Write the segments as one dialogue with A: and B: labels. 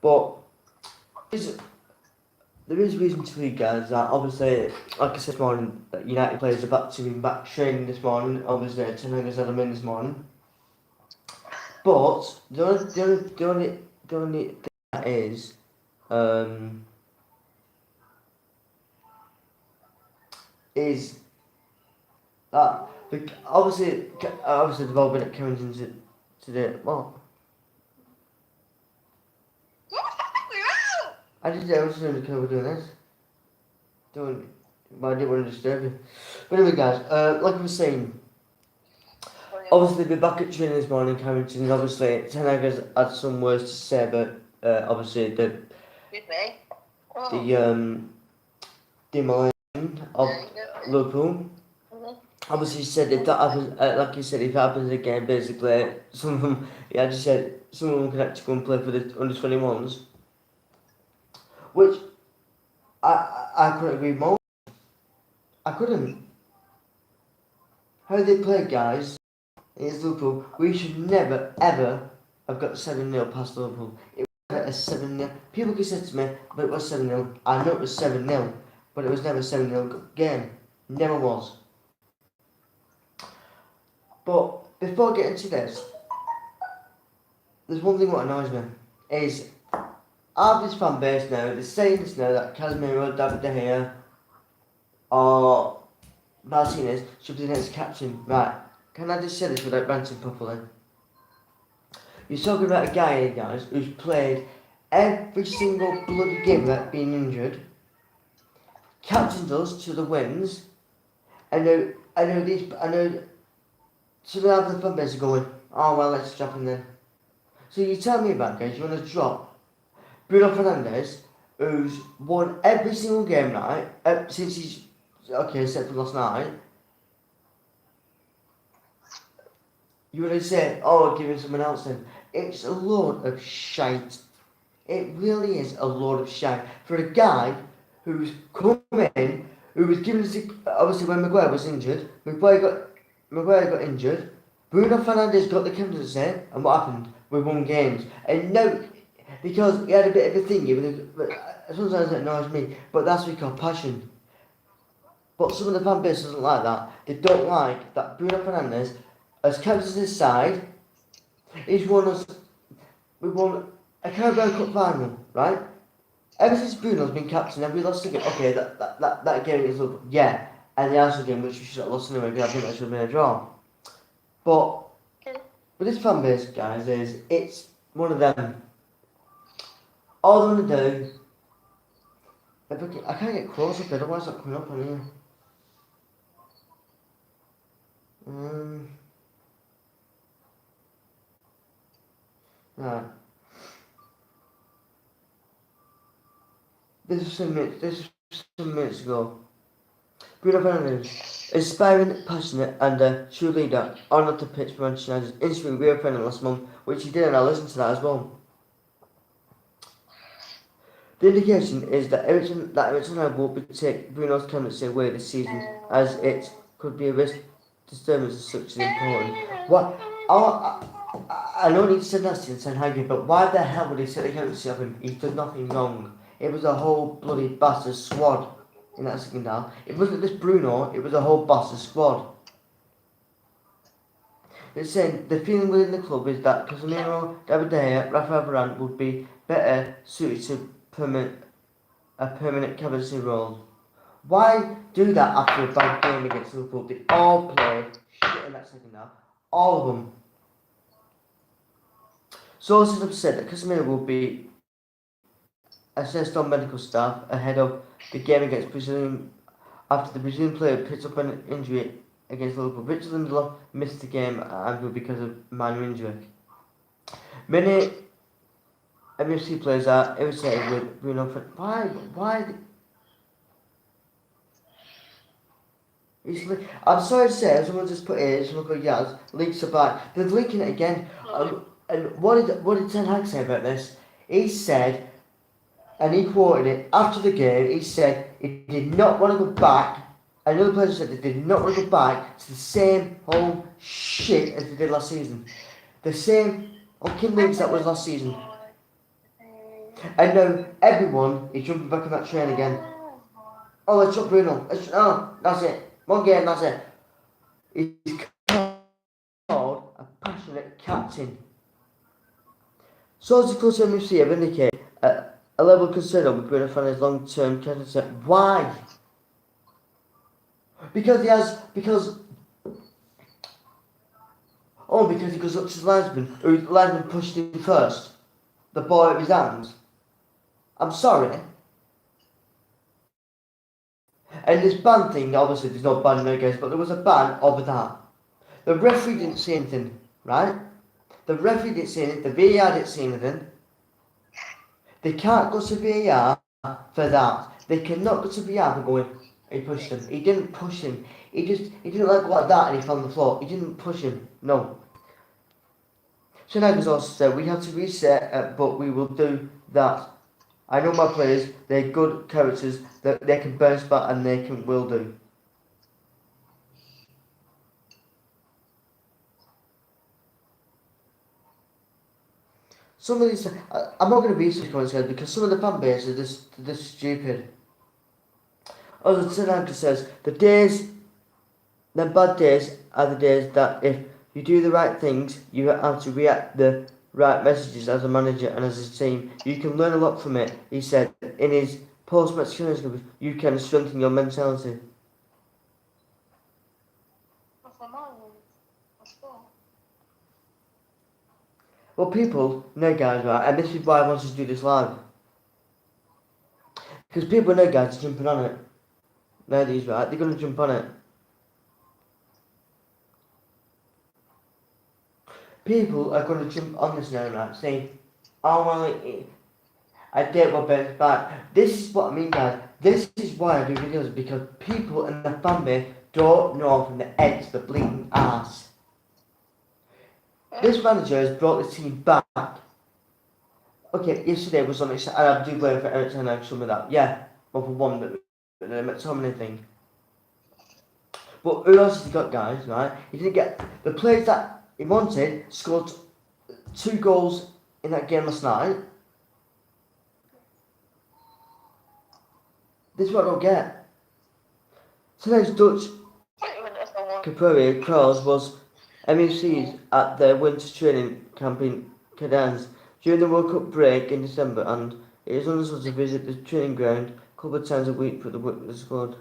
A: But there is reason to believe, guys, that obviously, like I said this morning, that United players are back training this morning. Obviously, Ten Hag has had them in this morning. But the only thing that is that obviously they've all been at Carrington today. Well, I was just doing the cover doing this. But I didn't want to disturb you. But anyway, guys, like I was saying, obviously they'll be back at training this morning, Carrington, and obviously Ten Hag has had some words to say about obviously the demolition of Liverpool. Obviously, he said if that happens, like he said, if it happens again, basically, some of them, he actually said some of them can actually go and play for the under 21s, which I couldn't agree more. I couldn't. How they play, guys, against Liverpool, we should never ever have got 7-0 past Liverpool. It was a 7-0. People can say to me, but it was 7-0. I know it was 7-0, but it was never a 7-0 game. Never was. But before getting to this, there's one thing what annoys me is half this fan base now, they're saying this now that Casemiro, David De Gea, or Martinez should be the next captain. Right, can I just say this without ranting properly? You're talking about a guy here, guys, who's played every single bloody game without being injured, captained us to the wins, and I know some of the fan base are going, oh well, let's drop him then. So you tell me about, guys, you want to drop Bruno Fernandes, who's won every single game night since he's except for last night. You would have said, "Oh, give him someone else." Then it's a load of shite. It really is a load of shite for a guy who's come in, who was given obviously when Maguire was injured. Maguire got injured. Bruno Fernandes got the captaincy, and what happened? We won games, and no. Because he had a bit of a thingy, but sometimes it annoys me, but that's what we call passion. But some of the fan base doesn't like that. They don't like that Bruno Fernandes, as captain his side, we won a Carabao Cup final, right? Ever since Bruno's been captain, have we lost a game? Okay, that game is up, yeah. And the Arsenal game, which we should have lost anyway, because I think that should have been a draw. But with this fan base, guys, it's one of them. All I want to do, I can't get close up, otherwise it's not coming up on here. Right. This is some minutes ago. Bruno Fernandes, inspiring, passionate, and a true leader, honoured the pitch for Manchester United's interview with Fernandes last month, which he did, and I listened to that as well. The indication is that Ericsson will be take Bruno's captaincy away this season, as it could be a risk disturbance as such an important. What? I know he said that to Ten Hag, but why the hell would he set the captaincy of him? He's done nothing wrong. It was a whole bloody bastard squad in that second half. It wasn't just Bruno, it was a whole bastard squad. It's saying the feeling within the club is that Casemiro, David De Gea, Rafael Rant would be better suited to a permanent captaincy role. Why do that after a bad game against Liverpool? They all played shit in that second half. All of them. Sources have said that Casemiro will be assessed on medical staff ahead of the game against Brazilian after the Brazilian player picked up an injury against Liverpool. Richard Lindelof missed the game at Anfield because of minor injury. Many MFC players are irritated with Bruno. Why? I'm sorry to say, someone just put it. Someone called Yaz leaks are back. They're leaking it again. And what did Ten Hag say about this? He said, and he quoted it after the game. He said he did not want to go back. Another player said they did not want to go back to the same whole shit as they did last season. The same fucking leagues that was last season. And now everyone is jumping back on that train again. Oh, let's up Bruno. Oh, that's it. One game, that's it. He's called a passionate captain. Sources close to MFC have indicated a level of concern with Bruno Fernandes' long-term candidacy. Why? Because he goes up to his linesman, who linesman pushed him first. The ball at his hands. I'm sorry. And this ban thing, obviously there's no ban in no games, but there was a ban over that. The referee didn't say anything, right? The referee didn't say anything, the VAR didn't say anything. They can't go to VAR for that. They cannot go to VAR for going, he pushed him. He didn't push him. He didn't like that and he fell on the floor. He didn't push him. No. So now also said we have to reset, but we will do that. I know my players, they're good characters, that they can bounce back and they will do. Some of these, I'm not going to read some comments guys because some of the fan base are this stupid. Also, Tanaka says, the bad days are the days that if you do the right things, you have to react the right messages as a manager and as a team. You can learn a lot from it, he said in his post-match comments. You can strengthen your mentality. Well, people know guys, right, and this is why I wanted to do this live. Because people know guys are jumping on it. Know these, right? They're going to jump on it. People are going to jump on this now, right? Saying, oh, well, I did what best back. This is what I mean, guys. This is why I do videos, because people in the family don't know from the edge of the bleeding ass. This manager has brought the team back. Okay, yesterday was on it, and I do blame for Eric and some of that. Yeah, well, for one, but they meant so many things. But who else has he got, guys, right? He didn't get the players that he wanted, scored 2 goals in that game last night. This is what I don't get. Today's Dutch Capri Charles was MECs at their winter training camp in Cadence during the World Cup break in December, and it is understood to visit the training ground a couple of times a week for the squad.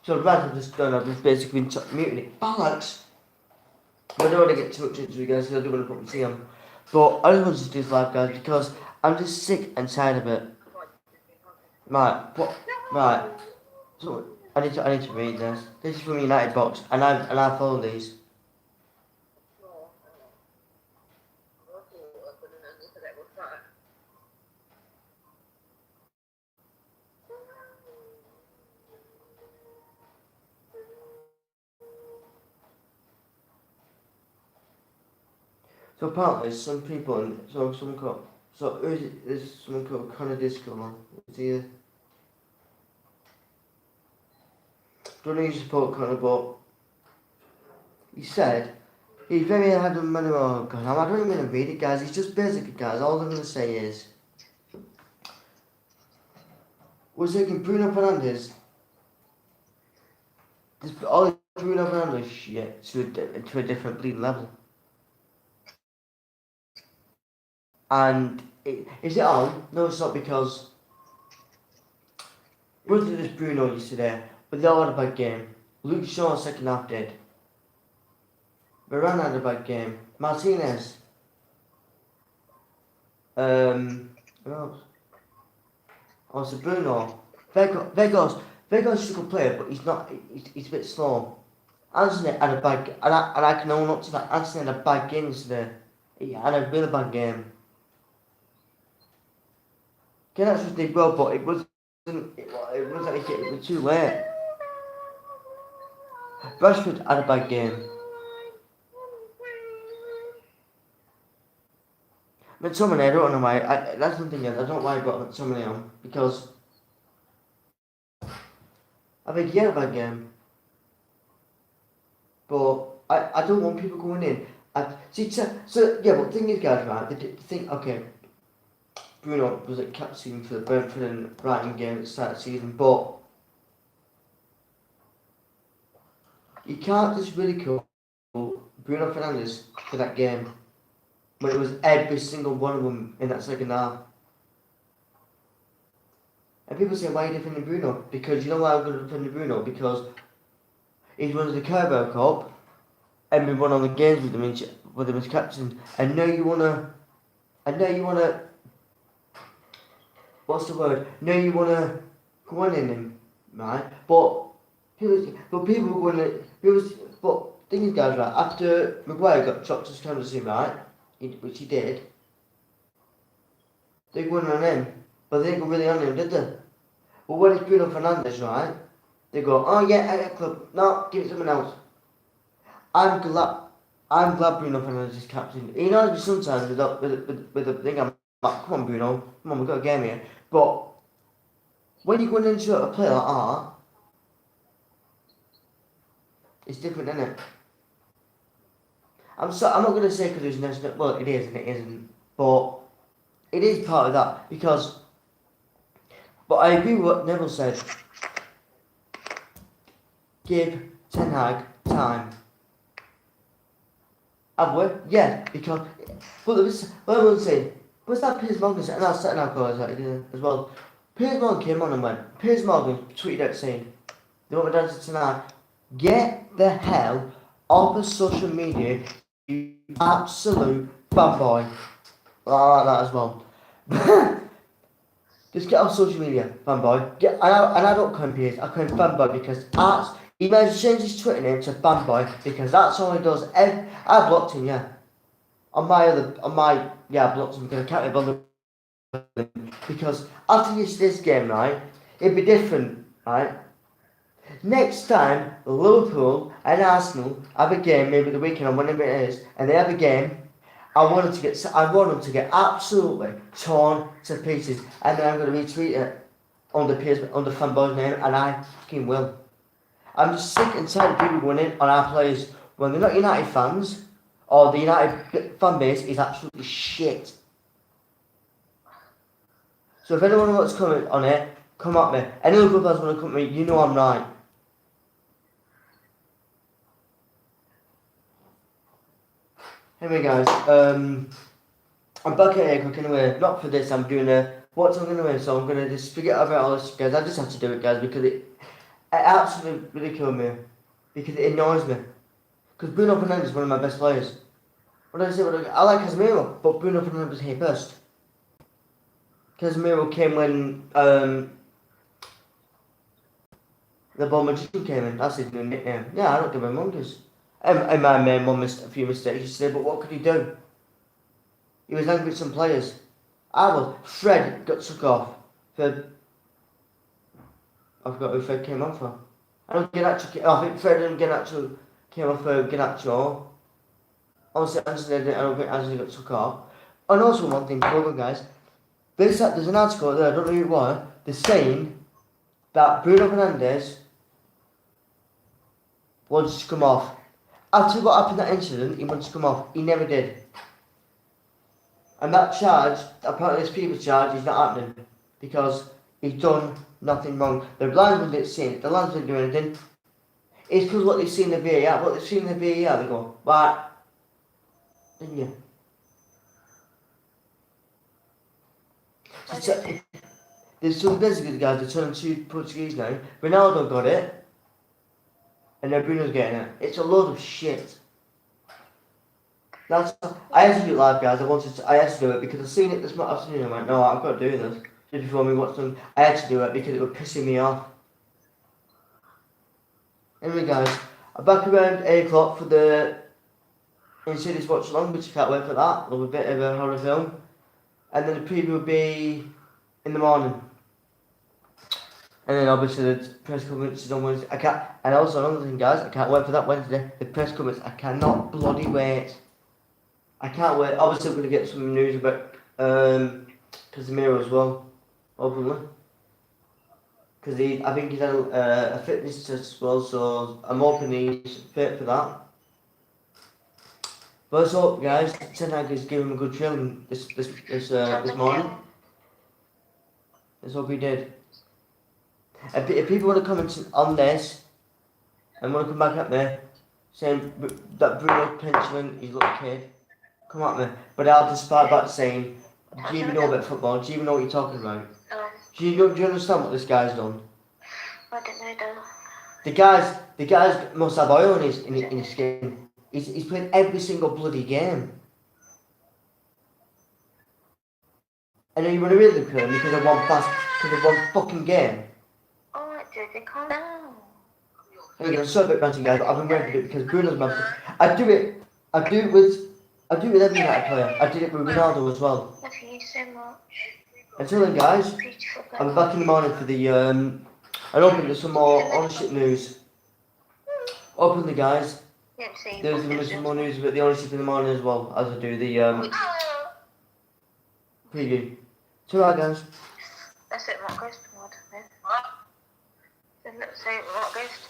A: So Rant just done, I've just basically been muting it. Bollocks! But I don't want to get too much into it, guys, because I don't want to put my tea on. But I just wanted to do this live, guys, because I'm just sick and tired of it. Right, what? Right. So I need to read this. This is from United Box, and I follow these. So apparently some people, so someone called, so who is it? There's someone called Connor Disco, man. Is he? Don't know you support Connor, but he said he's very hard on money. Oh God, I don't even read it, guys. It's just basically, guys. All I'm gonna say is, we're taking Bruno Fernandes. This all Bruno Fernandes shit to a different bleeding level. And is it on? No, it's not, because we did this Bruno yesterday, but they all had a bad game. Luke Shaw second half did. Varane had a bad game. Martinez. Who else? Also Bruno. Vegas is a good player, but he's not. He's a bit slow. Anthony had a bad, and I can own up to that. Anthony had a bad game yesterday. He had a really bad game. Kenneth was did well, but it wasn't like it was too late. Rashford had a bad game. McTominay, I don't know why. That's one thing. I don't know why I got McTominay on, because I think he had a bad game. But I don't want people going in. So yeah, but the thing is, guys, right? The thing, okay. Bruno was at captain for the Brentford and Brighton game at the start of the season, but you can't just ridicule Bruno Fernandes for that game when it was every single one of them in that second half. And people say, why are you defending Bruno? Because you know why I'm going to defend Bruno? Because he's won the Carabao Cup and we won all the games with him as captain. And now you wanna, what's the word? Now you wanna go on in him, right? But people were going but thing is, guys, right? After Maguire got chopped to candidacy, right? Which he did. They went on him, but they didn't go really on him, did they? But when it's Bruno Fernandes, right? They go, oh yeah, at club. No, give it to someone else. I'm glad Bruno Fernandes is captain. He knows me sometimes with the thing. I'm like, come on, Bruno, come on, we've got a game here. But when you're going into a play like that, it's different, isn't it? I'm not going to say because there's national. Well, it is and it isn't, but it is part of that because. But I agree with what Neville said. Give Ten Hag time. Have we? Yeah, because. But there was. What I will say. Was that Piers Morgan? And I was sitting out as well. Piers Morgan came on and went. Piers Morgan tweeted out saying, "They want me down to tonight. Get the hell off of social media, you absolute fanboy." Well, I like that as well. Just get off social media, fanboy. And I don't call him Piers, I call him fanboy because he managed to change his Twitter name to fanboy because that's all he does. I blocked him, yeah. I blocked him because I can't be bothered with him. Because after yesterday's game, right, it'd be different, right? Next time, Liverpool and Arsenal have a game, maybe the weekend or whenever it is, and they have a game, I want them to get absolutely torn to pieces, and then I'm going to retweet it under fanboy's name, and I fucking will. I'm just sick and tired of people going in on our players when they're not United fans, or the United fan base is absolutely shit. So if anyone wants to comment on it, come at me. Any other fans want to come at me, you know I'm right. Anyway, guys, I'm back at 8 o'clock anyway. Not for this, I'm doing a what's I'm gonna win, so I'm gonna just forget about all this, guys. I just have to do it, guys, because absolutely ridiculed me because it annoys me. Because Bruno Fernandes is one of my best players. What did I say? I like Casemiro, but Bruno Fernandes was here first. Casemiro came when the Ball Magician came in. That's his new nickname. Yeah, I don't give him monkeys. And my made a few mistakes yesterday, but what could he do? He was angry with some players. Fred got took off for. I forgot who Fred came on for. I don't get actually. I think Fred and Ganacho came off for Ganacho. Obviously, Anthony, I don't think Anthony got took off. And also one thing, hold on guys. There's an article there, I don't know who it was, they're saying that Bruno Fernandes wants to come off. After what happened in that incident, he wants to come off. He never did. And that charge, apparently this people's charge, is not happening. Because he's done nothing wrong. The linesman didn't see it, the linesman didn't do anything. It's because what they've seen in the VAR, they go, right, didn't you? There's some designated guys that turn to Portuguese now. Ronaldo got it, and then Bruno's getting it. It's a load of shit. I had to do it live, guys. I had to do it because I've seen it this afternoon. I went, no, I've got to do this. Just before we watched them, I had to do it because it was pissing me off. Anyway, guys, I'm back around 8 o'clock for the Insidious watch along, which I can't wait for that. It'll be a bit of a horror film, and then the preview will be in the morning. And then obviously the press conference is on Wednesday. And also another thing, guys, I can't wait for that Wednesday. The press conference, I cannot bloody wait. I can't wait. Obviously, we're going to get some news about Casemiro as well, hopefully. Because I think he's had a fitness test as well, so I'm hoping he's fit for that. But let's hope, guys, Ten Hag is giving him a good training this morning. Let's hope he did. If people want to comment on this and want to come back at me saying that Bruno Pinchman is a little kid, come at me. But I'll just start back saying, do you even know about football? Do you even know what you're talking about? Do you understand what this guy's done?
B: I don't know though.
A: The guy's must have oil in his skin. He's played every single bloody game. And then you want to really kill him because of one fucking game.
B: Oh, Josie, calm down.
A: I'm so a bit ranting, guys, but I've been waiting for it because Bruno's my. I do it with every United player. I did it with Ronaldo as well.
B: Love you so much.
A: Until then, guys, I'll be back in the morning for the and open to some more ownership news. Openly, guys. There's going to be some more news about the ownership in the morning as well, as I do the preview. So, right, guys.
B: That's it, what goes to mod. What? So, what goes to